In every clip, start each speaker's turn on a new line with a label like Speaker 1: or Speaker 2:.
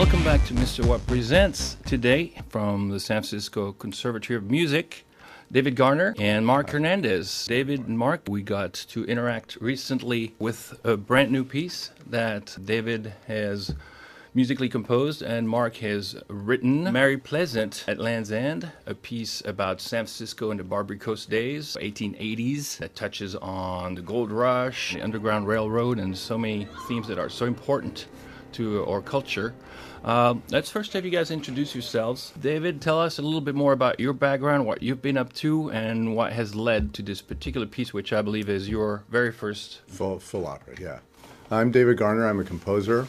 Speaker 1: Welcome back to Mr. What Presents. Today from the San Francisco Conservatory of Music, David Garner and Mark Hernandez. David and Mark, we got to interact recently with a brand new piece that David has musically composed and Mark has written. Mary Pleasant at Land's End, a piece about San Francisco in the Barbary Coast days, 1880s, that touches on the gold rush, the Underground Railroad, and so many themes that are so important to our culture. Let's first have you guys introduce yourselves. David, tell us a little bit more about your background, what you've been up to, and what has led to this particular piece, which I believe is your very first.
Speaker 2: Full opera, yeah. I'm David Garner. I'm a composer.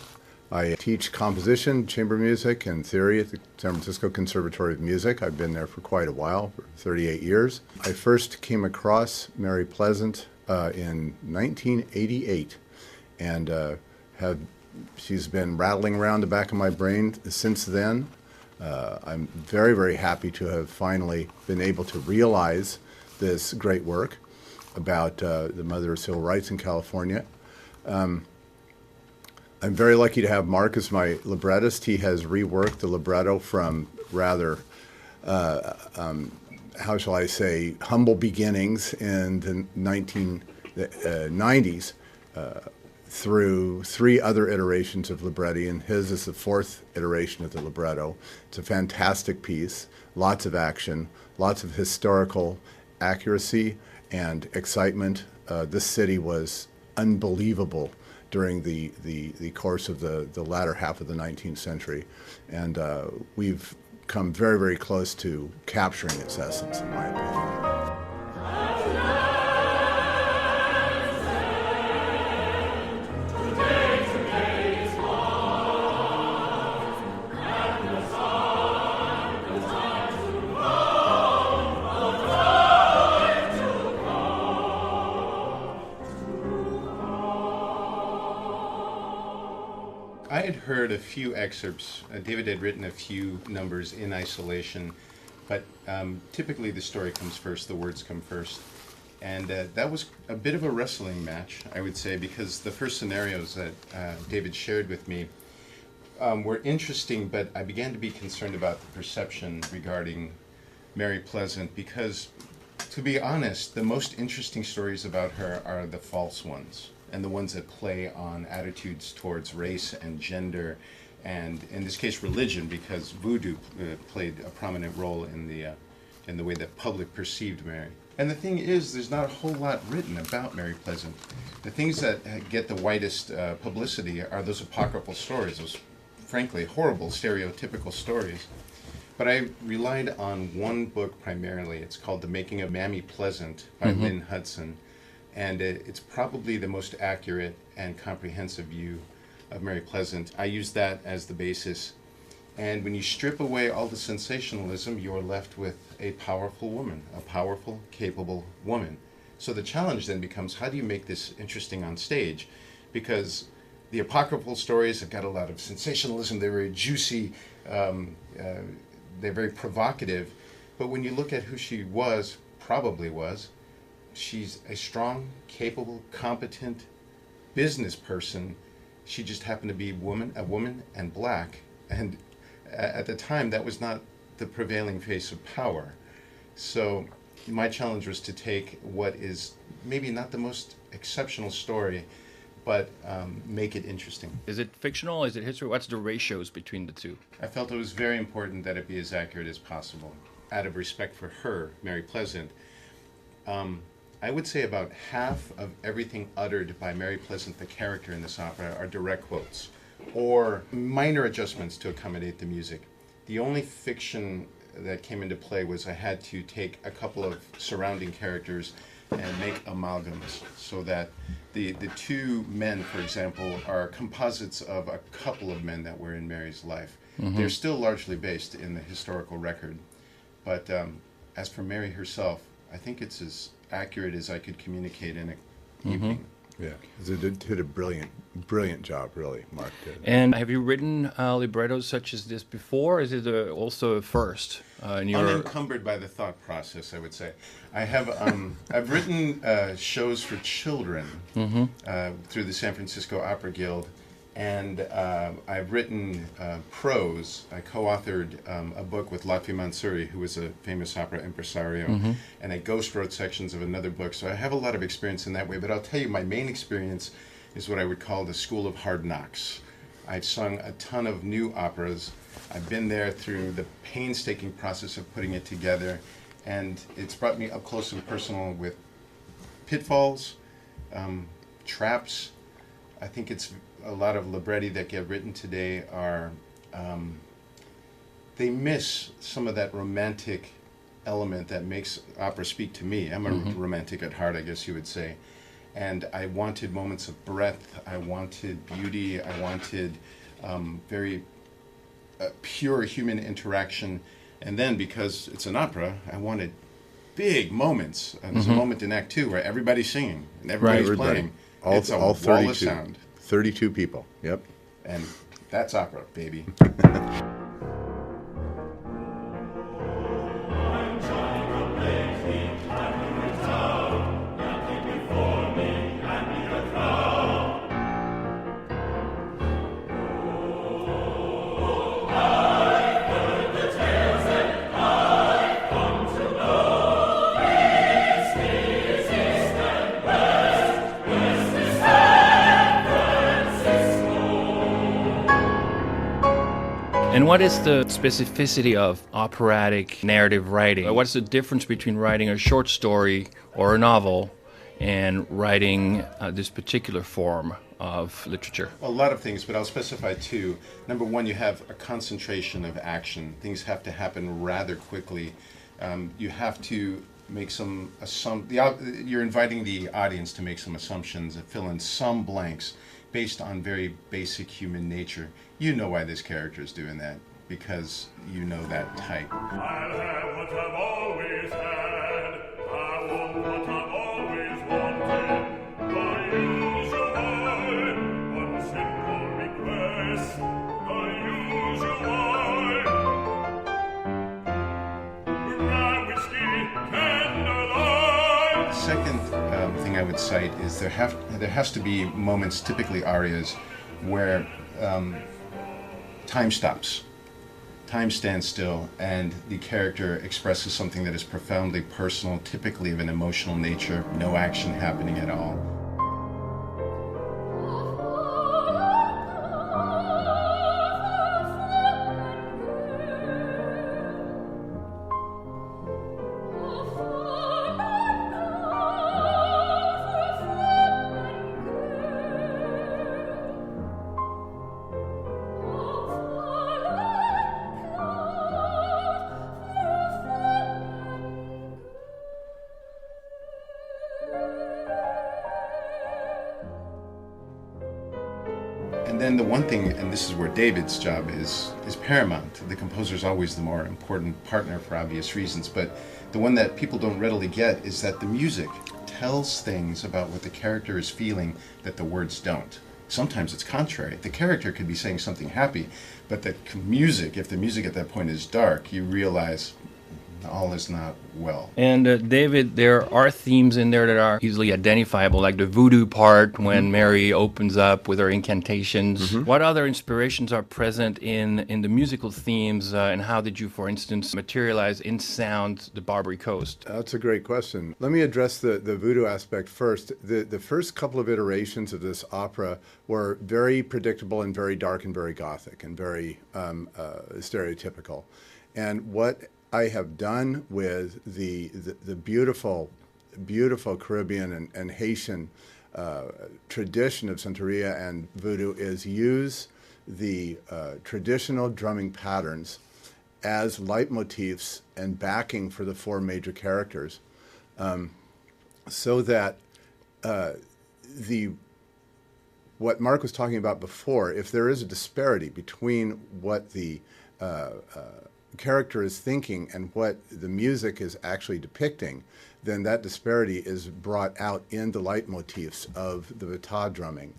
Speaker 2: I teach composition, chamber music, and theory at the San Francisco Conservatory of Music. I've been there for quite a while, for 38 years. I first came across Mary Pleasant in 1988, and she's been rattling around the back of my brain since then. I'm very, very happy to have finally been able to realize this great work about the mother of civil rights in California. I'm very lucky to have Mark as my librettist. He has reworked the libretto from rather, how shall I say, humble beginnings in the 1990s through three other iterations of libretti, and his is the fourth iteration of the libretto. It's a fantastic piece, lots of action, lots of historical accuracy and excitement. This city was unbelievable during the course of the latter half of the 19th century. And we've come very, very close to capturing its essence, in my opinion.
Speaker 3: I had heard a few excerpts. David had written a few numbers in isolation, but typically the story comes first, the words come first. And that was a bit of a wrestling match, I would say, because the first scenarios that David shared with me were interesting, but I began to be concerned about the perception regarding Mary Pleasant, because, to be honest, the most interesting stories about her are the false ones, and the ones that play on attitudes towards race and gender, and in this case religion, because Voodoo played a prominent role in the way that public perceived Mary. And the thing is, there's not a whole lot written about Mary Pleasant. The things that get the widest publicity are those apocryphal stories, those frankly horrible stereotypical stories. But I relied on one book primarily. It's called The Making of Mammy Pleasant by Lynn Hudson. And it's probably the most accurate and comprehensive view of Mary Pleasant. I use that as the basis. And when you strip away all the sensationalism, you're left with a powerful woman, a powerful, capable woman. So the challenge then becomes, how do you make this interesting on stage? Because the apocryphal stories have got a lot of sensationalism. They're very juicy. They're very provocative. But when you look at who she was, probably was, she's a strong, capable, competent business person. She just happened to be a woman and black. And at the time, that was not the prevailing face of power. So my challenge was to take what is maybe not the most exceptional story, but make it interesting.
Speaker 1: Is it fictional? Is it history? What's the ratios between the two?
Speaker 3: I felt it was very important that it be as accurate as possible, out of respect for her, Mary Pleasant. I would say about half of everything uttered by Mary Pleasant, the character in this opera, are direct quotes or minor adjustments to accommodate the music. The only fiction that came into play was I had to take a couple of surrounding characters and make amalgams, so that the two men, for example, are composites of a couple of men that were in Mary's life. They're still largely based in the historical record. But as for Mary herself, I think it's as accurate as I could communicate in an evening.
Speaker 2: Yeah, he did a brilliant job, really, Mark did.
Speaker 1: And have you written librettos such as this before? Is it also a first?
Speaker 3: Unencumbered by the thought process, I would say. I have I've written shows for children through the San Francisco Opera Guild, And I've written prose. I co-authored a book with Lotfi Mansouri, who was a famous opera impresario, and I ghost wrote sections of another book. So I have a lot of experience in that way. But I'll tell you, my main experience is what I would call the School of Hard Knocks. I've sung a ton of new operas. I've been there through the painstaking process of putting it together, and it's brought me up close and personal with pitfalls, traps. I think it's a lot of libretti that get written today are, they miss some of that romantic element that makes opera speak to me. I'm a romantic at heart, I guess you would say. And I wanted moments of breadth, I wanted beauty, I wanted very pure human interaction. And then because it's an opera, I wanted big moments. There's a moment in Act 2 where everybody's singing and everybody's playing. It's a
Speaker 2: all
Speaker 3: wall of sound.
Speaker 2: 32 people, yep.
Speaker 3: And that's opera, baby.
Speaker 1: And what is the specificity of operatic narrative writing? What's the difference between writing a short story or a novel and writing this particular form of literature?
Speaker 3: A lot of things, but I'll specify two. Number one, you have a concentration of action. Things have to happen rather quickly. You have to make you're inviting the audience to make some assumptions and fill in some blanks based on very basic human nature. You know why this character is doing that, because you know that type.
Speaker 4: I'll have what I've always had. I want what I've always wanted. The usual, one simple request. The usual. Rye whiskey, candlelight.
Speaker 3: The second thing I would cite is there has to be moments, typically arias, where time stops. Time stands still, and the character expresses something that is profoundly personal, typically of an emotional nature, no action happening at all. And then the one thing, and this is where David's job is paramount. The composer is always the more important partner for obvious reasons, but the one that people don't readily get is that the music tells things about what the character is feeling that the words don't. Sometimes it's contrary. The character could be saying something happy, but the music, if the music at that point is dark, you realize all is not well.
Speaker 1: And David, there are themes in there that are easily identifiable, like the Voodoo part when Mary opens up with her incantations. What other inspirations are present in the musical themes, and how did you, for instance, materialize in sound the Barbary Coast?
Speaker 2: That's a great question. Let me address the Voodoo aspect first. The first couple of iterations of this opera were very predictable and very dark and very Gothic and very stereotypical. And what I have done with the beautiful Caribbean and Haitian tradition of Santeria and Voodoo is use the traditional drumming patterns as leitmotifs and backing for the four major characters, so that what Mark was talking about before, if there is a disparity between what the character is thinking and what the music is actually depicting, then that disparity is brought out in the leitmotifs of the vita drumming.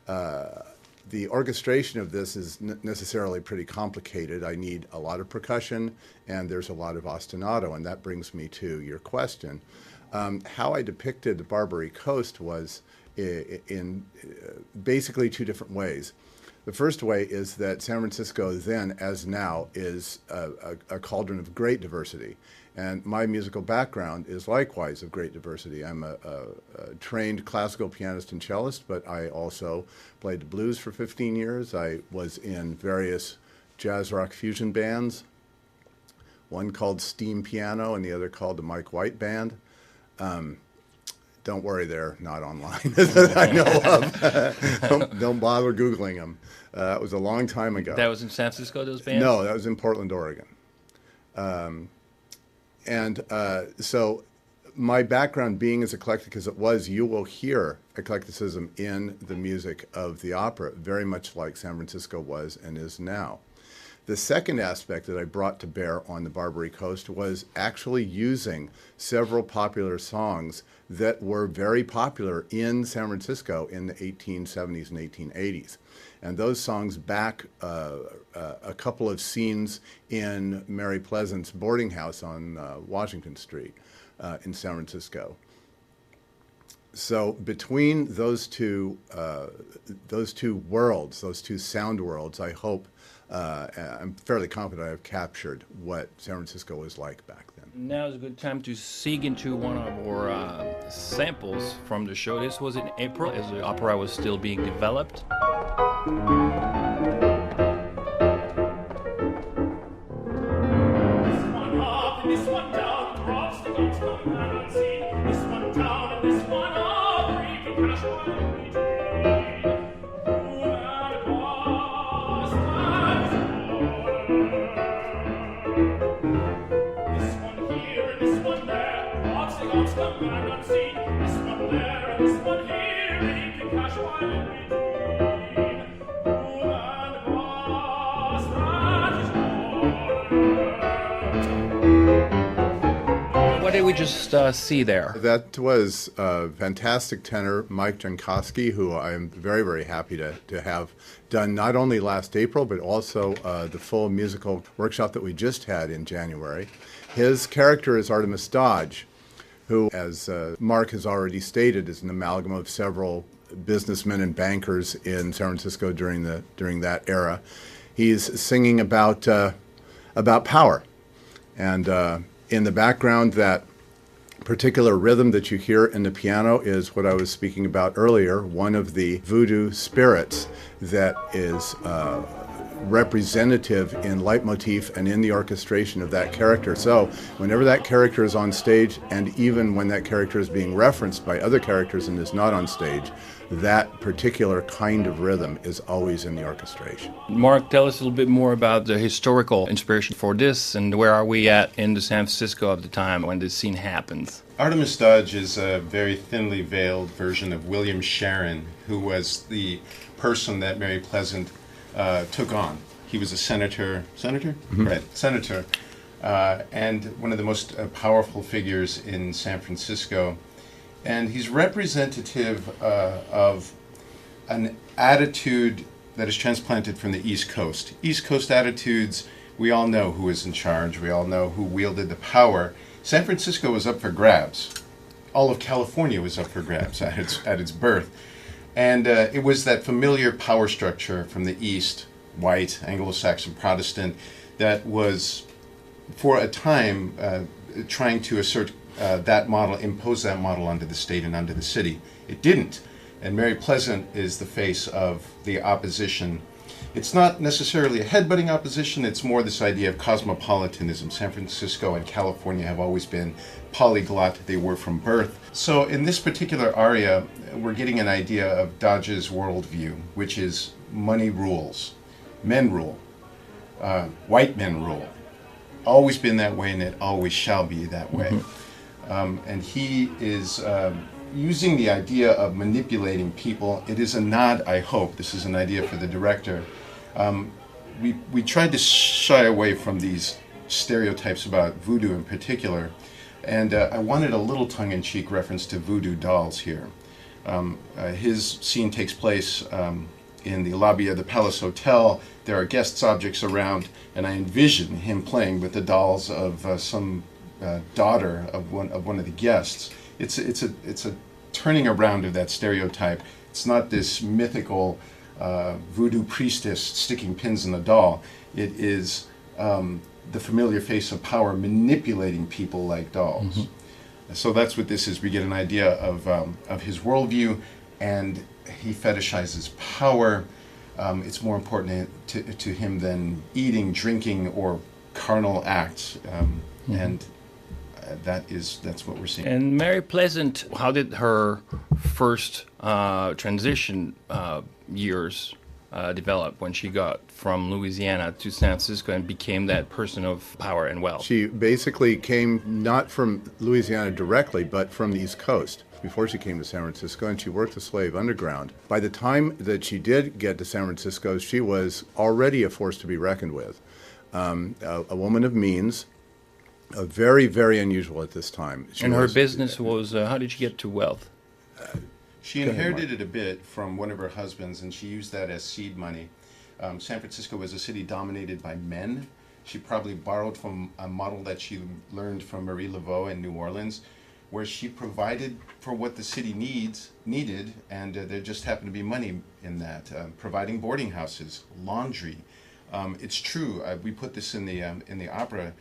Speaker 2: The orchestration of this is necessarily pretty complicated. I need a lot of percussion, and there's a lot of ostinato, and that brings me to your question. How I depicted the Barbary Coast was in basically two different ways. The first way is that San Francisco then, as now, is a cauldron of great diversity. And my musical background is likewise of great diversity. I'm a trained classical pianist and cellist, but I also played the blues for 15 years. I was in various jazz rock fusion bands, one called Steam Piano and the other called the Mike White Band. Don't worry, they're not online that I know of. Don't bother Googling them. It was a long time ago.
Speaker 1: That was in San Francisco, those bands?
Speaker 2: No, that was in Portland, Oregon. So my background being as eclectic as it was, you will hear eclecticism in the music of the opera, very much like San Francisco was and is now. The second aspect that I brought to bear on the Barbary Coast was actually using several popular songs that were very popular in San Francisco in the 1870s and 1880s. And those songs back a couple of scenes in Mary Pleasant's boarding house on Washington Street in San Francisco. So between those two worlds, those two sound worlds, I hope, I'm fairly confident I've captured what San Francisco was like back then.
Speaker 1: Now is a good time to seek into one of our samples from the show. This was in April as the opera was still being developed.
Speaker 4: This one up and this one down, drops the guns come back unseen. This one down and this one up, reaping cash while we dream. Who and boss and this one here and this one there, drops the guns come back unseen. This one there and this one here, reaping cash while we dream.
Speaker 1: What did we just see there?
Speaker 2: That was a fantastic tenor, Mike Jankowski, who I'm very, very happy to have done not only last April, but also the full musical workshop that we just had in January. His character is Artemis Dodge, who, as Mark has already stated, is an amalgam of several businessmen and bankers in San Francisco during that era. He's singing about power, and in the background, that particular rhythm that you hear in the piano is what I was speaking about earlier, one of the voodoo spirits that is representative in leitmotif and in the orchestration of that character. So whenever that character is on stage, and even when that character is being referenced by other characters and is not on stage, that particular kind of rhythm is always in the orchestration.
Speaker 1: Mark, tell us a little bit more about the historical inspiration for this, and where are we at in the San Francisco of the time when this scene happens?
Speaker 3: Artemis Dodge is a very thinly veiled version of William Sharon, who was the person that Mary Pleasant took on. He was a senator,
Speaker 2: Mm-hmm.
Speaker 3: Right, senator, and one of the most powerful figures in San Francisco. And he's representative of an attitude that is transplanted from the East Coast. East Coast attitudes, we all know who is in charge. We all know who wielded the power. San Francisco was up for grabs. All of California was up for grabs at its birth. And it was that familiar power structure from the East, white, Anglo-Saxon Protestant, that was, for a time, trying to assert that model, impose that model onto the state and onto the city. It didn't. And Mary Pleasant is the face of the opposition. It's not necessarily a headbutting opposition, it's more this idea of cosmopolitanism. San Francisco and California have always been polyglot, they were from birth. So in this particular aria, we're getting an idea of Dodge's worldview, which is money rules, men rule, white men rule. Always been that way and it always shall be that way. And he is using the idea of manipulating people. It is a nod, I hope, this is an idea for the director. We tried to shy away from these stereotypes about voodoo in particular, and I wanted a little tongue-in-cheek reference to voodoo dolls here. His scene takes place in the lobby of the Palace Hotel. There are guest objects around, and I envision him playing with the dolls of some daughter of one of the guests. It's a turning around of that stereotype. It's not this mythical voodoo priestess sticking pins in a doll. It is the familiar face of power manipulating people like dolls. So that's what this is. We get an idea of his worldview, and he fetishizes power. It's more important to him than eating, drinking, or carnal acts. And that's what we're seeing.
Speaker 1: And Mary Pleasant, how did her first transition years develop when she got from Louisiana to San Francisco and became that person of power and wealth?
Speaker 2: She basically came not from Louisiana directly, but from the East Coast before she came to San Francisco, and she worked the slave underground. By the time that she did get to San Francisco, she was already a force to be reckoned with. A woman of means, very, very unusual at this time.
Speaker 1: And her business was, how did she get to wealth?
Speaker 3: She inherited it a bit from one of her husbands, and she used that as seed money. San Francisco was a city dominated by men. She probably borrowed from a model that she learned from Marie Laveau in New Orleans, where she provided for what the city needed, and there just happened to be money in that. Providing boarding houses, laundry. It's true. We put this in the opera.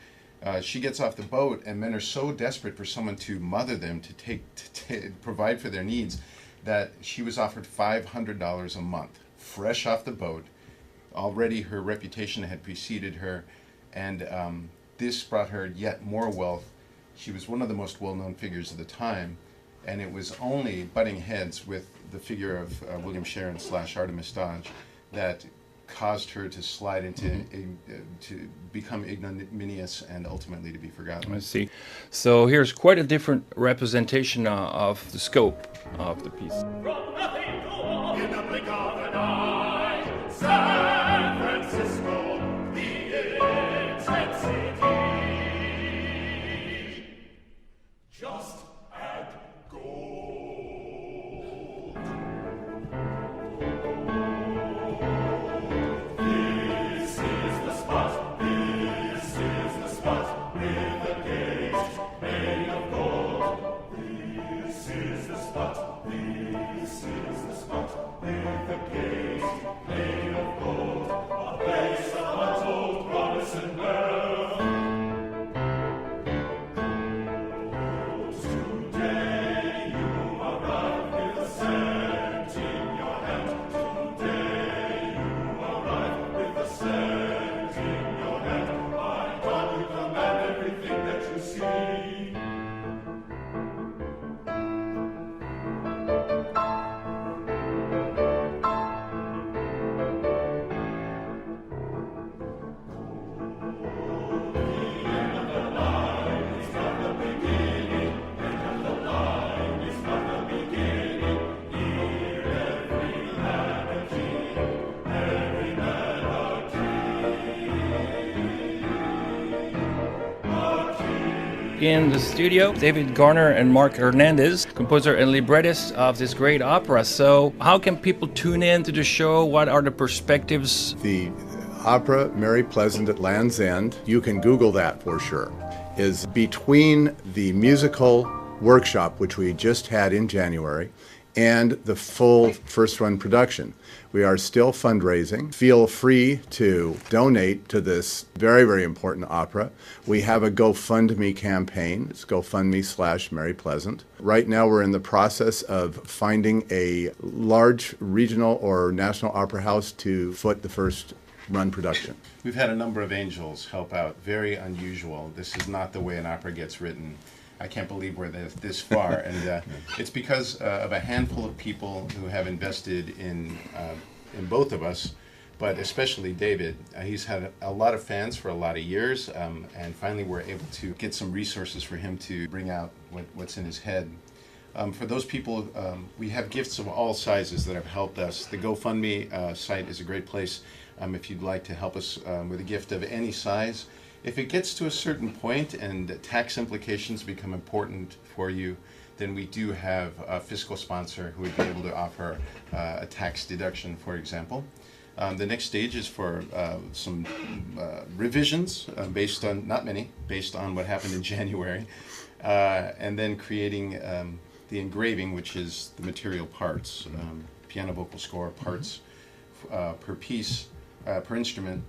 Speaker 3: She gets off the boat, and men are so desperate for someone to mother them, to provide for their needs, that she was offered $500 a month, fresh off the boat. Already her reputation had preceded her, and this brought her yet more wealth. She was one of the most well-known figures of the time, and it was only butting heads with the figure of William Sharon / Artemis Dodge that caused her to slide into to become ignominious and ultimately to be forgotten.
Speaker 1: I see. So here's quite a different representation of the scope of the piece.
Speaker 4: From nothing to all, in the blink of an eye, San Francisco, the ancient city. Just add gold. This is the spot, with the gates made of gold. This is the spot, with the gates made of gold. A place of untold promise and wealth. Today you arrive with a cent in your hand. Today you arrive with a cent in your hand. By God you command everything that you see.
Speaker 1: In the studio, David Garner and Mark Hernandez, composer and librettist of this great opera. So how can people tune in to the show? What are the perspectives?
Speaker 2: The opera Mary Pleasant at Land's End, you can Google that for sure, is between the musical workshop, which we just had in January, and the full first-run production. We are still fundraising. Feel free to donate to this very, very important opera. We have a GoFundMe campaign. It's GoFundMe/Mary Pleasant. Right now we're in the process of finding a large regional or national opera house to foot the first run production.
Speaker 3: We've had a number of angels help out. Very unusual. This is not the way an opera gets written. I can't believe we're this far, and it's because of a handful of people who have invested in both of us, but especially David. He's had a lot of fans for a lot of years, and finally we're able to get some resources for him to bring out what's in his head. For those people, we have gifts of all sizes that have helped us. The GoFundMe site is a great place if you'd like to help us with a gift of any size. If it gets to a certain point and tax implications become important for you, then we do have a fiscal sponsor who would be able to offer a tax deduction, for example. The next stage is for some revisions based on, not many, based on what happened in January, and then creating the engraving, which is the material parts, piano vocal score parts per piece, per instrument.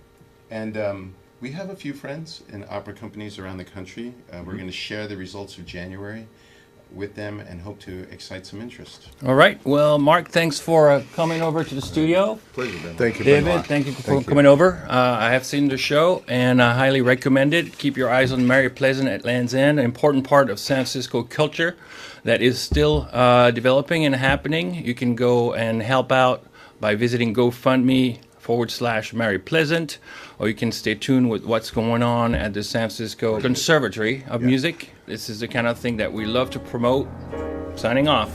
Speaker 3: And we have a few friends in opera companies around the country. We're going to share the results of January with them and hope to excite some interest.
Speaker 1: All right. Well, Mark, thanks for coming over to the studio.
Speaker 3: Pleasure, Ben.
Speaker 2: Thank you,
Speaker 1: David,
Speaker 2: Benoit.
Speaker 1: thank you for coming over. I have seen the show and I highly recommend it. Keep your eyes on Mary Pleasant at Land's End, an important part of San Francisco culture that is still developing and happening. You can go and help out by visiting GoFundMe/Mary Pleasant, or you can stay tuned with what's going on at the San Francisco Conservatory of Music. This is the kind of thing that we love to promote. Signing off.